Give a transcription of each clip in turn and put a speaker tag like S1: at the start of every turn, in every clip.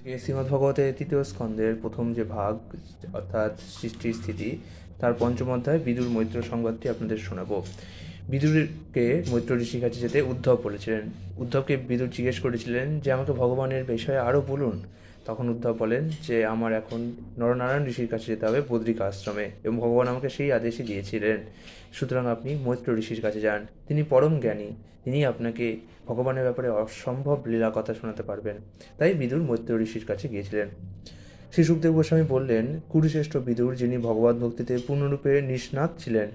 S1: শ্রীমদ্ভগবতের তৃতীয় স্কন্ধের প্রথম যে ভাগ, অর্থাৎ সৃষ্টির স্থিতি, তার পঞ্চম অধ্যায় বিদুর মৈত্র সংবাদটি আপনাদের শোনাবো। বিদুরকে মৈত্র ঋষির কাছে যেতে উদ্ধব বলেছিলেন। উদ্ধবকে বিদুর জিজ্ঞেস করেছিলেন যে আমাকে ভগবানের বিষয়ে আরও বলুন। তখন উদ্ধব বলেন যে আমার এখন নরনারায়ণ ঋষির কাছে যেতে হবে বদ্রিক আশ্রমে, এবং ভগবান আমাকে সেই আদেশই দিয়েছিলেন। সুতরাং আপনি মৈত্র ঋষির কাছে যান, তিনি পরম জ্ঞানী, তিনি আপনাকে ভগবানের ব্যাপারে অসম্ভব লীলা কথা শোনাতে পারবেন। তাই বিদুর মৈত্র ঋষির কাছে গিয়েছিলেন। শ্রী সুখদেব গোস্বামী বললেন, কুরুশ্রেষ্ঠ বিদুর, যিনি ভগবত ভক্তিতে পূর্ণরূপে নিষ্ণাত ছিলেন,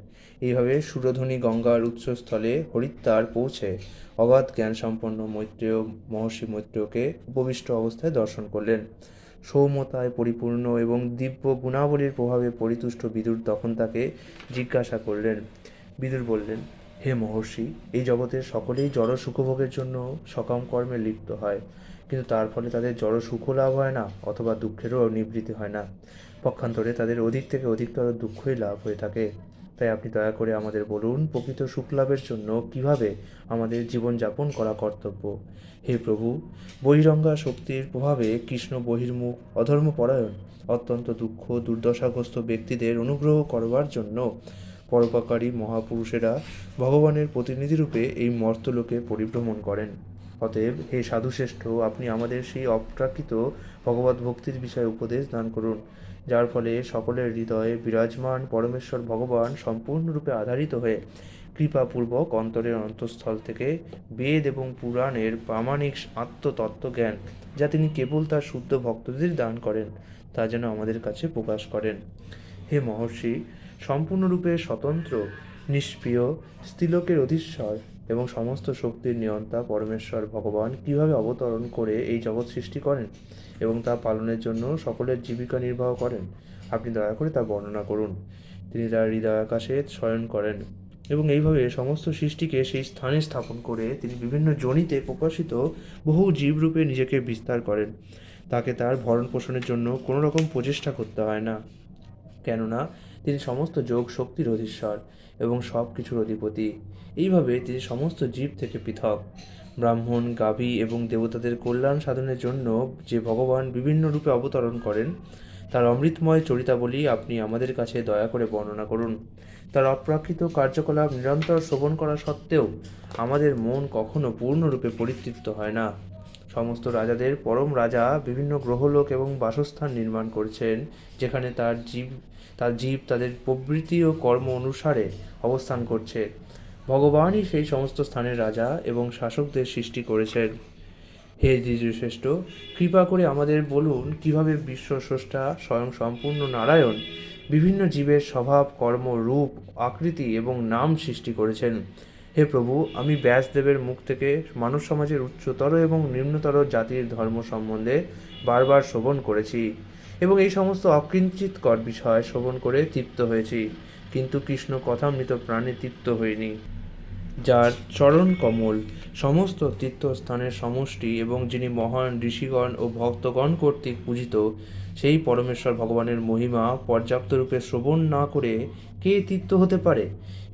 S1: এইভাবে সুরধ্বনি গঙ্গার উৎসস্থলে হরিদ্বার পৌঁছে অগাধ জ্ঞান সম্পন্ন মৈত্রেয় মহর্ষি মৈত্রেয়কে উপবিষ্ট অবস্থায় দর্শন করলেন। সৌম্যতায় পরিপূর্ণ এবং দিব্য গুণাবলীর প্রভাবে পরিতুষ্ট বিদুর তখন তাকে জিজ্ঞাসা করলেন। বিদুর বললেন, হে মহর্ষি, এই জগতের সকলেই জড় সুখভোগের জন্য সকাম কর্মে লিপ্ত হয়, কিন্তু তার ফলে তাদের জড় সুখও লাভ হয় না, অথবা দুঃখেরও নিবৃত্তি হয় না। পক্ষান্তরে তাদের অধিক থেকে অধিকতর দুঃখই লাভ হয়ে থাকে। তাই আপনি দয়া করে আমাদের বলুন, প্রকৃত সুখ লাভের জন্য কিভাবে আমাদের জীবনযাপন করা কর্তব্য। হে প্রভু, বহিরঙ্গা শক্তির প্রভাবে কৃষ্ণ বহির্মুখ, অধর্মপরায়ণ, অত্যন্ত দুঃখ দুর্দশাগ্রস্ত ব্যক্তিদের অনুগ্রহ করবার জন্য পরোপকারী মহাপুরুষেরা ভগবানের প্রতিনিধিরূপে এই মর্তলোকে পরিভ্রমণ করেন। অতএব হে সাধুশ্রেষ্ঠ, আপনি আমাদের সেই অপ্রাকৃত ভগবত ভক্তির বিষয়ে উপদেশ দান করুন, যার ফলে সকলের হৃদয়ে বিরাজমান পরমেশ্বর ভগবান সম্পূর্ণরূপে আধারিত হয়ে কৃপাপূর্বক অন্তরের অন্তঃস্থল থেকে বেদ এবং পুরাণের প্রামাণিক আত্মতত্ত্বজ্ঞান, যা তিনি কেবল তার শুদ্ধ ভক্তদের দান করেন, তা যেন আমাদের কাছে প্রকাশ করেন। হে মহর্ষি, সম্পূর্ণরূপে স্বতন্ত্র, নিষ্প্রিয়, স্ত্রীলোকের অধীশ্বর এবং সমস্ত শক্তির নিয়ন্তা পরমেশ্বর ভগবান কীভাবে অবতরণ করে এই জগৎ সৃষ্টি করেন এবং তা পালনের জন্য সকলের জীবিকা নির্বাহ করেন, আপনি দয়া করে তা বর্ণনা করুন। তিনি তার হৃদয়াকাশে শয়ন করেন এবং এইভাবে সমস্ত সৃষ্টিকে সেই স্থানে স্থাপন করে তিনি বিভিন্ন যোনিতে প্রকাশিত বহু জীবরূপে নিজেকে বিস্তার করেন। তাকে তার ভরণ পোষণের জন্য কোনো রকম প্রচেষ্টা করতে হয় না, কেননা তিনি সমস্ত যোগ শক্তির অধীশ্বর এবং সব কিছুর অধিপতি। এইভাবে তিনি সমস্ত জীব থেকে পৃথক। ব্রাহ্মণ, গাভী এবং দেবতাদের কল্যাণ সাধনের জন্য যে ভগবান বিভিন্ন রূপে অবতরণ করেন, তার অমৃতময় চরিতাবলী আপনি আমাদের কাছে দয়া করে বর্ণনা করুন। তার অপ্রাকৃত কার্যকলাপ নিরন্তর শ্রবণ করা সত্ত্বেও আমাদের মন কখনো পূর্ণরূপে পরিতৃপ্ত হয় না। সমস্ত রাজাদের পরম রাজা বিভিন্ন গ্রহলোক এবং বাসস্থান নির্মাণ করছেন, যেখানে তার জীব তাদের প্রবৃত্তি ও কর্ম অনুসারে অবস্থান করছে। ভগবানই সেই সমস্ত স্থানের রাজা এবং শাসকদের সৃষ্টি করেছেন। হে দ্বিজশ্রেষ্ঠ, কৃপা করে আমাদের বলুন কিভাবে বিশ্বস্রষ্টা স্বয়ং সম্পূর্ণ নারায়ণ বিভিন্ন জীবের স্বভাব, কর্ম, রূপ, আকৃতি এবং নাম সৃষ্টি করেছেন। হে প্রভু, আমি ব্যাসদেবের মুখ থেকে মানব সমাজের উচ্চতর এবং নিম্নতর জাতির ধর্ম সম্বন্ধে বারবার শ্রবণ করেছি এবং এই সমস্ত অকিঞ্চিৎকর বিষয় শ্রবণ করে তৃপ্ত হয়েছি, কিন্তু কৃষ্ণ কথামৃত প্রাণে তৃপ্ত হইনি। যার চরণ কমল সমস্ত তীর্থস্থানের সমষ্টি এবং যিনি মহান ঋষিগণ ও ভক্তগণ কর্তৃক পূজিত, সেই পরমেশ্বর ভগবানের মহিমা পর্যাপ্তরূপে শ্রবণ না করে কে তৃপ্ত হতে পারে?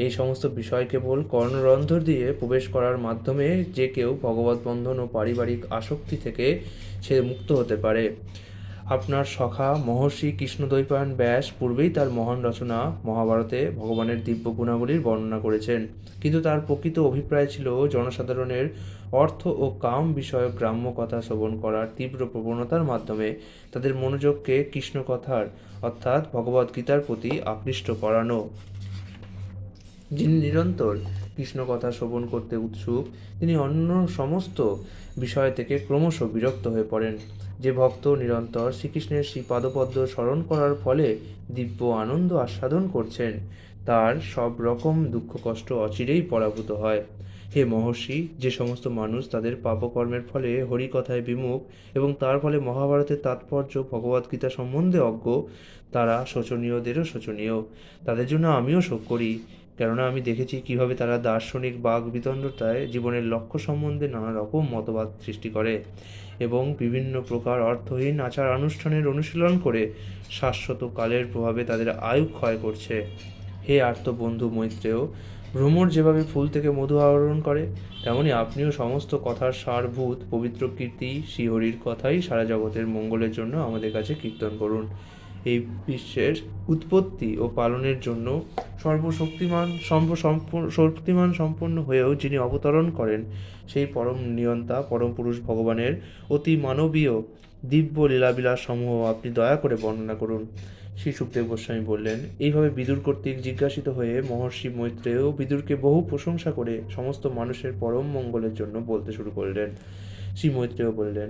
S1: এই সমস্ত বিষয় কেবল কর্ণরন্ধ্র দিয়ে প্রবেশ করার মাধ্যমে যে কেউ ভগবত বন্ধন ও পারিবারিক আসক্তি থেকে সে মুক্ত হতে পারে। আপনার সখা মহর্ষি কৃষ্ণদ্বৈপায়ন ব্যাস পূর্বেই তার মহান রচনা মহাভারতে ভগবানের দিব্য গুণাবলীর বর্ণনা করেছেন, কিন্তু তার প্রকৃত অভিপ্রায় ছিল জনসাধারণের অর্থ ও কাম বিষয়ক গ্রাম্য কথা শ্রবণ করার তীব্র প্রবণতার মাধ্যমে তাদের মনোযোগকে কৃষ্ণ কথার অর্থাৎ ভগবদ্গীতার প্রতি আকৃষ্ট করানো। যিনি নিরন্তর কৃষ্ণ কথা শ্রবণ করতে উৎসুক, তিনি অন্য সমস্ত বিষয় থেকে ক্রমশ বিরক্ত হয়ে পড়েন। যে ভক্ত নিরন্তর শ্রীকৃষ্ণের শ্রীপাদপদ্ম স্মরণ করার ফলে দিব্য আনন্দ আস্বাদন করছেন, তার সব রকম দুঃখ কষ্ট অচিরেই পরাভূত হয়। হে মহর্ষি, যে সমস্ত মানুষ তাদের পাপকর্মের ফলে হরিকথায় বিমুখ এবং তার ফলে মহাভারতের তাৎপর্য ভগবদ্গীতা সম্বন্ধে অজ্ঞ, তারা শোচনীয়দেরও শোচনীয়। তাদের জন্য আমিও শোক করি, কেননা আমি দেখেছি কিভাবে তারা দার্শনিক বাক বিতণ্ডতায় জীবনের লক্ষ্য সম্বন্ধে নানা রকম মতবাদ সৃষ্টি করে এবং বিভিন্ন প্রকার অর্থহীন আচার অনুষ্ঠানের অনুশীলন করে শাশ্বত কালের প্রভাবে তাদের আয়ু ক্ষয় করছে। হে আর্তবন্ধু মৈত্রেয়, ভ্রমর যেভাবে ফুল থেকে মধু আহরণ করে, তেমনি আপনিও সমস্ত কথার সারভূত পবিত্র কীর্তি শ্রীহরির কথাই সারা জগতের মঙ্গলের জন্য আমাদের কাছে কীর্তন করুন। এই বিশ্বের উৎপত্তি ও পালনের জন্য শক্তিমান সম্পন্ন হয়েও যিনি অবতরণ করেন, সেই পরম নিয়ন্তা পরম পুরুষ ভগবানের অতি মানবীয় দিব্য লীলাবিলাস সমূহ আপনি দয়া করে বর্ণনা করুন। শ্রী সুখদেব গোস্বামী বললেন। এইভাবে বিদুর কর্তৃক জিজ্ঞাসিত হয়ে মহর্ষি মৈত্রেয় বিদুরকে বহু প্রশংসা করে সমস্ত মানুষের পরম মঙ্গলের জন্য বলতে শুরু করলেন। শ্রী মৈত্রেয় বললেন,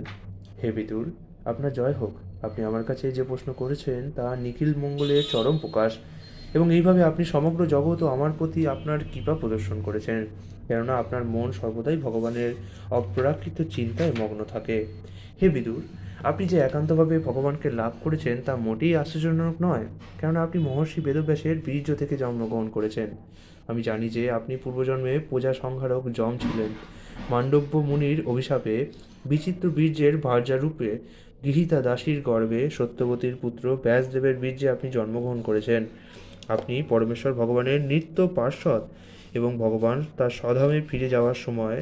S1: হে বিদুর, আপনার জয় হোক। আপনি আমার কাছে যে প্রশ্ন করেছেন তা নিখিল মঙ্গলের চরম প্রকাশ, এবং এইভাবে আপনি সমগ্র জগৎ ও আমার প্রতি আপনার কৃপা প্রদর্শন করেছেন, কেননা আপনার মন সর্বদাই ভগবানের অপ্রাকৃত চিন্তায় মগ্ন থাকে। হে বিদুর, আপনি যে একান্তভাবে ভগবানকে লাভ করেছেন তা মোটেই আশ্চর্যজনক নয়, কেননা আপনি মহর্ষি বেদব্যাসের বীর্য থেকে জন্মগ্রহণ করেছেন। আমি জানি যে আপনি পূর্বজন্মে প্রজা সংহারক যম ছিলেন। মান্ডব্য মুনির অভিশাপে বিচিত্র বীর্যের ভার্যারূপে গৃহীতা দাসীর গর্ভে সত্যবতীর পুত্র ব্যাসদেবের বীর্যে আপনি জন্মগ্রহণ করেছেন। আপনি পরমেশ্বর ভগবানের নিত্য পার্ষদ, এবং ভগবান তার স্বধামে ফিরে যাওয়ার সময়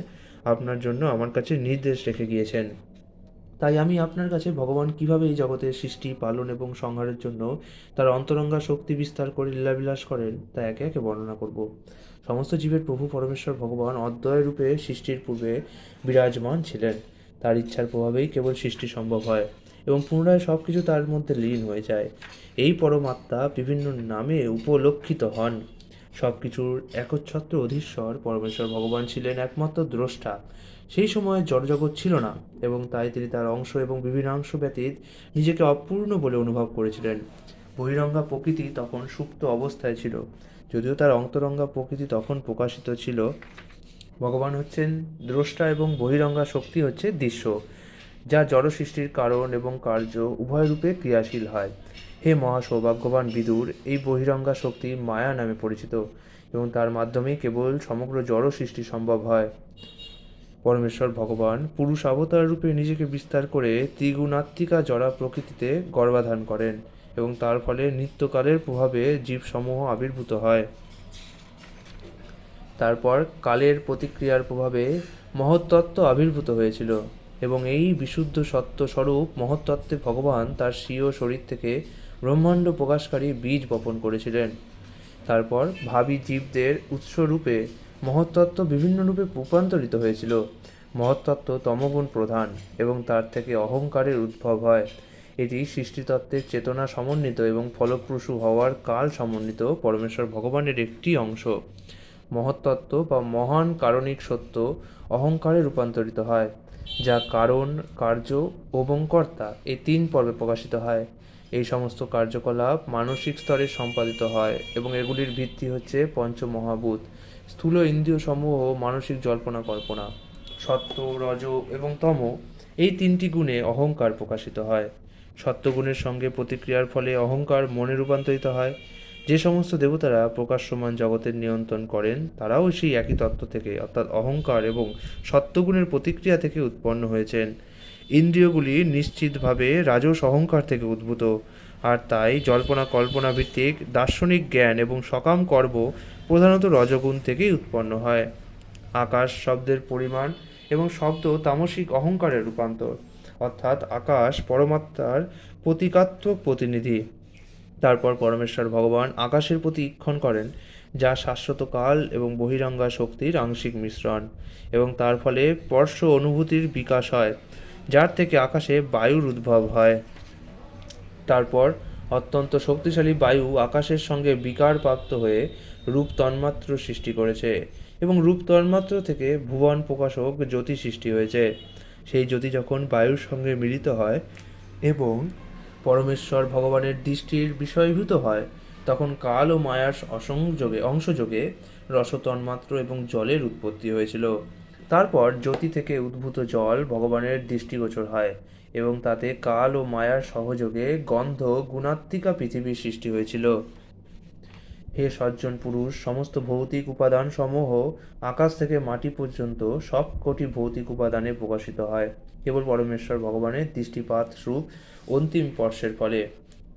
S1: আপনার জন্য আমার কাছে নির্দেশ রেখে গিয়েছেন। তাই আমি আপনার কাছে ভগবান কিভাবে এই জগতের সৃষ্টি, পালন এবং সংহারের জন্য তার অন্তরঙ্গা শক্তি বিস্তার করে লীলাবিলাস করেন তা একে একে বর্ণনা করব। সমস্ত জীবের প্রভু পরমেশ্বর ভগবান অদ্বয় রূপে সৃষ্টির পূর্বে বিরাজমান ছিলেন। তার ইচ্ছার প্রভাবেই কেবল সৃষ্টি সম্ভব হয়, এবং পুনরায় সব কিছু তার মধ্যে লীন হয়ে যায়। এই পরমাত্মা বিভিন্ন নামে উপলক্ষিত হন। সব কিছুর একচ্ছত্র অধীশ্বর পরমেশ্বর ভগবান ছিলেন একমাত্র দ্রষ্টা। সেই সময় জড়জগৎ ছিল না, এবং তাই তিনি তার অংশ এবং বিভিন্নাংশ ব্যতীত নিজেকে অপূর্ণ বলে অনুভব করেছিলেন। বহিরঙ্গা প্রকৃতি তখন সুপ্ত অবস্থায় ছিল, যদিও তার অন্তরঙ্গা প্রকৃতি তখন প্রকাশিত ছিল। ভগবান হচ্ছেন দ্রষ্টা এবং বহিরঙ্গা শক্তি হচ্ছে দৃশ্য, যা জড় সৃষ্টির কারণ এবং কার্য উভয় রূপে ক্রিয়াশীল হয়। হে মহাসৌভাগ্যবান বিদুর, এই বহিরঙ্গা শক্তি মায়া নামে পরিচিত, এবং তার মাধ্যমেই কেবল সমগ্র জড় সৃষ্টি সম্ভব হয়। পরমেশ্বর ভগবান পুরুষ অবতার রূপে নিজেকে বিস্তার করে ত্রিগুণাত্মিকা জড়া প্রকৃতিতে গর্ভাধান করেন, এবং তার ফলে নিত্যকালের প্রভাবে জীবসমূহ আবির্ভূত হয়। তারপর কালের প্রতিক্রিয়ার প্রভাবে মহত্তত্ত্ব আবির্ভূত হয়েছিল, এবং এই বিশুদ্ধ সত্য স্বরূপ মহত্তত্ত্বে ভগবান তার স্বীয় শরীর থেকে ব্রহ্মাণ্ড প্রকাশকারী বীজ বপন করেছিলেন। তারপর ভাবী জীবদের উৎসরূপে মহত্তত্ত্ব বিভিন্ন রূপে রূপান্তরিত হয়েছিল। মহত্তত্ত্ব তমগুণ প্রধান, এবং তার থেকে অহংকারের উদ্ভব হয়। এটি সৃষ্টিতত্ত্বের চেতনা সমন্বিত এবং ফলপ্রসূ হওয়ার কাল সমন্বিত পরমেশ্বর ভগবানের একটি অংশ। মহত্তত্ত্ব বা মহান কারণিক সত্য অহংকারে রূপান্তরিত হয়, যা কারণ, কার্য এবং কর্তা এই তিন পর্বে প্রকাশিত হয়। এই সমস্ত কার্যকলাপ মানসিক স্তরে সম্পাদিত হয়, এবং এগুলির ভিত্তি হচ্ছে পঞ্চমহাভূত, স্থূল ইন্দ্রিয় সমূহ, মানসিক জল্পনা কল্পনা। সত্য, রজ এবং তম এই তিনটি গুণে অহংকার প্রকাশিত হয়। সত্যগুণের সঙ্গে প্রতিক্রিয়ার ফলে অহংকার মনে রূপান্তরিত হয়। যে সমস্ত দেবতারা প্রকাশ্যমান জগতের নিয়ন্ত্রণ করেন তারাও সেই একই তত্ত্ব থেকে, অর্থাৎ অহংকার এবং সত্যগুণের প্রতিক্রিয়া থেকে উৎপন্ন হয়েছেন। ইন্দ্রিয়গুলি নিশ্চিতভাবে রাজস অহংকার থেকে উদ্ভূত, আর তাই জল্পনা কল্পনা ভিত্তিক দার্শনিক জ্ঞান এবং সকাম কর্ম প্রধানত রজগুণ থেকেই উৎপন্ন হয়। আকাশ শব্দের পরিমাণ এবং শব্দ তামসিক অহংকারের রূপান্তর, অর্থাৎ আকাশ পরমাত্মার প্রতীকাত্মক প্রতিনিধি। তারপর পরমেশ্বর ভগবান আকাশের প্রতি ঈক্ষণ করেন, যা শাশ্বত কাল এবং বহিরঙ্গা শক্তির আংশিক মিশ্রণ, এবং তার ফলে স্পর্শ অনুভূতির বিকাশ হয়, যার থেকে আকাশে বায়ুর উদ্ভব হয়। তারপর অত্যন্ত শক্তিশালী বায়ু আকাশের সঙ্গে বিকারপ্রাপ্ত হয়ে রূপ তন্মাত্র সৃষ্টি করেছে, এবং রূপ তন্মাত্র থেকে ভুবন প্রকাশক জ্যোতি সৃষ্টি হয়েছে। সেই জ্যোতি যখন বায়ুর সঙ্গে মিলিত হয় এবং পরমেশ্বর ভগবানের দৃষ্টির বিষয়ভূত হয়, তখন কাল ও মায়ার অংশযোগে রসতন্মাত্র এবং জলের উৎপত্তি হয়েছিল। তারপর জ্যোতি থেকে উদ্ভূত জল ভগবানের দৃষ্টিগোচর হয়, এবং তাতে কাল ও মায়ার সহযোগে গন্ধ গুণাত্মিকা পৃথিবীর সৃষ্টি হয়েছিল। হে সজ্জন পুরুষ, সমস্ত ভৌতিক উপাদান সমূহ আকাশ থেকে মাটি পর্যন্ত সব কোটি ভৌতিক উপাদানে প্রকাশিত হয় কেবল পরমেশ্বর ভগবানের দৃষ্টিপাত রূপ অন্তিম স্পর্শের ফলে।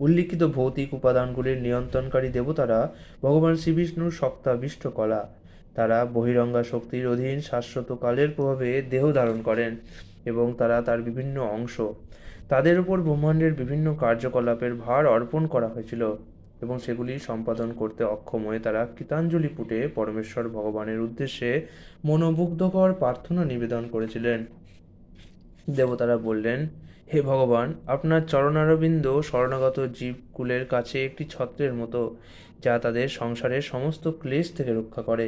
S1: উল্লিখিত ভৌতিক উপাদানগুলির নিয়ন্ত্রণকারী দেবতারা ভগবান শ্রীবিষ্ণুর শক্তাবিষ্ট কলা, তারা বহিরঙ্গা শক্তির অধীন শাশ্বত কালের প্রভাবে দেহ ধারণ করেন এবং তারা তার বিভিন্ন অংশ। তাদের উপর ব্রহ্মাণ্ডের বিভিন্ন কার্যকলাপের ভার অর্পণ করা হয়েছিল এবং সেগুলি সম্পাদন করতে অক্ষম হয়ে তারা কৃতাঞ্জলি পুটে পরমেশ্বর ভগবানের উদ্দেশ্যে মনোমুগ্ধকর প্রার্থনা নিবেদন করেছিলেন। দেবতারা বললেন, হে ভগবান, আপনার চরণারবিন্দ শরণাগত জীবকুলের কাছে একটি ছত্রের মতো, যা তাদের সংসারের সমস্ত ক্লেশ থেকে রক্ষা করে।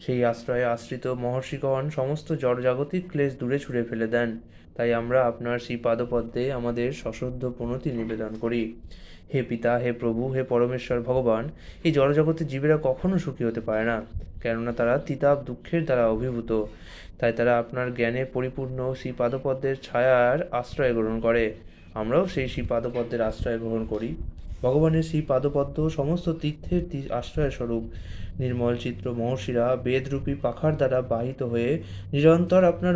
S1: সেই আশ্রয়ে আশ্রিত মহর্ষিগণ সমস্ত জড়জাগতিক ক্লেশ দূরে ছুঁড়ে ফেলে দেন। তাই আমরা আপনার সেই পাদপদ্মে আমাদের সশ্রদ্ধ প্রণতি নিবেদন করি। হে পিতা, হে প্রভু, হে পরমেশ্বর ভগবান, এই জড়জগতের জীবেরা কখনো সুখী হতে পারে না, কেননা তারা তিতাব দুঃখের দ্বারা অভিভূত। তাই তারা আপনার জ্ঞানে পরিপূর্ণ সেই পাদপদ্মের ছায়ার আশ্রয় গ্রহণ করে। আমরাও সেই পাদপদ্মের আশ্রয় গ্রহণ করি। ভগবানের সেই পাদপদ্ম সমস্ত তীর্থের আশ্রয় স্বরূপ। নির্মল চিত্র মহর্ষিরা বেদরূপী পাখার দ্বারা বাহিত হয়ে নিরন্তর আপনার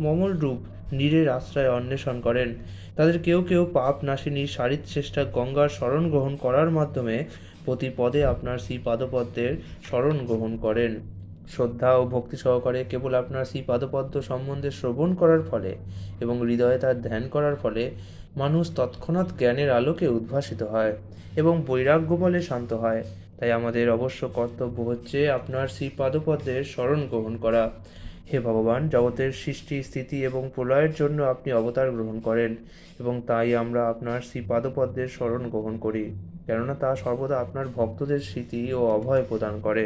S1: মমল রূপ নীরের আশ্রয় অন্বেষণ করেন। তাদের কেউ কেউ পাপ নাশিনী শ্রেষ্ঠা গঙ্গার শরণ গ্রহণ করার মাধ্যমে প্রতি পদে আপনার সেই পাদপদ্মের শরণ গ্রহণ করেন। শ্রদ্ধা ও ভক্তি সহকারে কেবল আপনার সেই পাদপদ্ম সম্বন্ধে শ্রবণ করার ফলে এবং হৃদয়ে তার ধ্যান করার ফলে মানুষ তৎক্ষণাৎ জ্ঞানের আলোকে উদ্ভাসিত হয় এবং বৈরাগ্য বলে শান্ত হয়। তাই আমাদের অবশ্য কর্তব্য হচ্ছে আপনার সেই পাদপদ্মের শরণ গ্রহণ করা। হে ভগবান, জগতের সৃষ্টি, স্থিতি এবং প্রলয়ের জন্য আপনি অবতার গ্রহণ করেন এবং তাই আমরা আপনার সেই পাদপদ্মের শরণ গ্রহণ করি, কেননা তা সর্বদা আপনার ভক্তদের স্মৃতি ও অভয় প্রদান করে।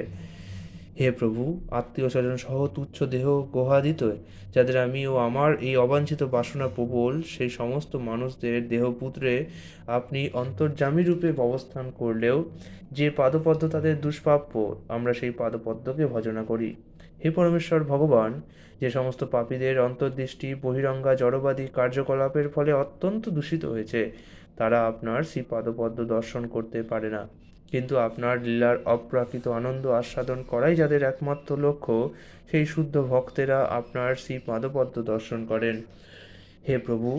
S1: হে প্রভু, আত্মীয় স্বজন সহ তুচ্ছ দেহ গোহাদিত যাদের আমি ও আমার এই অবাঞ্ছিত বাসনা প্রবল, সেই সমস্ত মানুষদের দেহপুত্রে আপনি অন্তর্যামী রূপে অবস্থান করলেও যে পাদপদ্ম তাদের দুষ্প্রাপ্য, আমরা সেই পাদপদ্মকে ভজনা করি। হে পরমেশ্বর ভগবান, যে সমস্ত পাপীদের অন্তর্দৃষ্টি বহিরঙ্গা জড়বাদী কার্যকলাপের ফলে অত্যন্ত দূষিত হয়েছে, তারা আপনার সেই পাদপদ্ম দর্শন করতে পারে না, কিন্তু আপনার লীলার অপ্রাকৃত আনন্দ আস্বাদন করাই যাদের একমাত্র লক্ষ্য, সেই শুদ্ধ ভক্তেরা আপনার সেই পাদপদ্ম দর্শন করেন। হে প্রভু,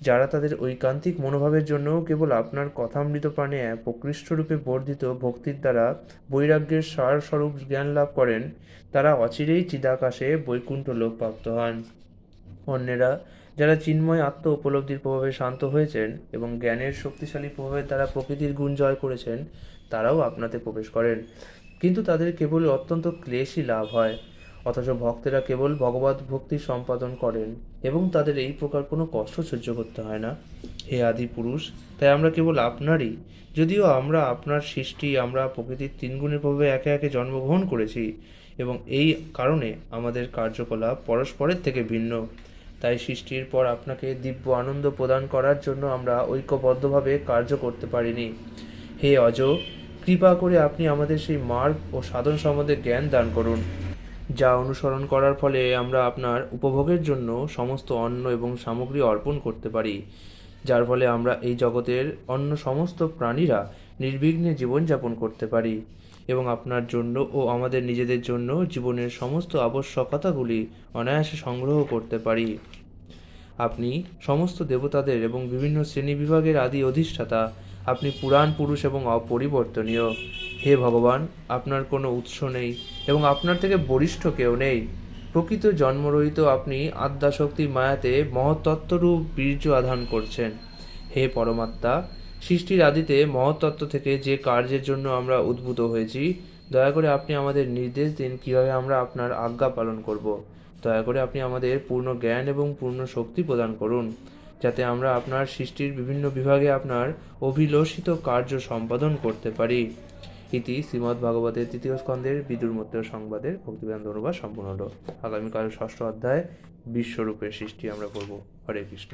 S1: যারা তাদের ঐকান্তিক মনোভাবের জন্য কেবল আপনার কথামৃত প্রাণে প্রকৃষ্টরূপে বর্ধিত ভক্তির দ্বারা বৈরাগ্যের সারস্বরূপ জ্ঞান লাভ করেন, তারা অচিরেই চিদাকাশে বৈকুণ্ঠ লোক প্রাপ্ত হন। অন্যেরা যারা চিন্ময় আত্ম উপলব্ধির প্রভাবে শান্ত হয়েছেন এবং জ্ঞানের শক্তিশালী প্রভাবের দ্বারা প্রকৃতির গুণ জয় করেছেন, তারাও আপনাতে প্রবেশ করেন, কিন্তু তাদের কেবল অত্যন্ত ক্লেশই লাভ হয়। অথচ ভক্তেরা কেবল ভগবত ভক্তি সম্পাদন করেন এবং তাদের এই প্রকার কোনো কষ্ট সহ্য করতে হয় না। হে আদি পুরুষ, তাই আমরা কেবল আপনারই, যদিও আমরা আপনার সৃষ্টি, আমরা প্রকৃতির তিন গুণের প্রভাবে একে একে জন্মগ্রহণ করেছি এবং এই কারণে আমাদের কার্যকলাপ পরস্পরের থেকে ভিন্ন। তাই সৃষ্টির পর আপনাকে দিব্য আনন্দ প্রদান করার জন্য আমরা ঐক্যবদ্ধভাবে কার্য করতে পারিনি। হে অজ, কৃপা করে আপনি আমাদের সেই মার্গ ও সাধন সম্বন্ধে জ্ঞান দান করুন, যা অনুসরণ করার ফলে আমরা আপনার উপভোগের জন্য সমস্ত অন্ন এবং সামগ্রী অর্পণ করতে পারি, যার ফলে আমরা এই জগতের অন্য সমস্ত প্রাণীরা নির্বিঘ্নে জীবনযাপন করতে পারি এবং আপনার জন্য ও আমাদের নিজেদের জন্য জীবনের সমস্ত আবশ্যকতাগুলি অনায়াসে সংগ্রহ করতে পারি। আপনি সমস্ত দেবতাদের এবং বিভিন্ন শ্রেণীবিভাগের আদি অধিষ্ঠাতা। আপনি পুরাণ পুরুষ এবং অপরিবর্তনীয়। হে ভগবান, আপনার কোনো উৎস নেই এবং আপনার থেকে বরিষ্ঠ কেউ নেই। প্রকৃত জন্মরহিত আপনি আদ্যাশক্তির মায়াতে মহত্তত্ত্বরূপ বীর্য আধান করছেন। হে পরমাত্মা, সৃষ্টির আদিতে মহত্তত্ত্ব থেকে যে কার্যের জন্য আমরা উদ্ভূত হয়েছি, দয়া করে আপনি আমাদের নির্দেশ দিন কীভাবে আমরা আপনার আজ্ঞা পালন করব। দয়া করে আপনি আমাদের পূর্ণ জ্ঞান এবং পূর্ণ শক্তি প্রদান করুন, যাতে আমরা আপনার সৃষ্টির বিভিন্ন বিভাগে আপনার অভিলষিত কার্য সম্পাদন করতে পারি। ইতি শ্রীমদ্ভাগবতের 3য় স্কন্ধের বিদুর মৈত্র সংবাদের ভক্তিবেদান্ত অনুবাদ সম্পূর্ণ হলো। আগামীকাল 6ষ্ঠ অধ্যায় বিশ্বরূপের সৃষ্টি আমরা পড়ব। হরে কৃষ্ণ।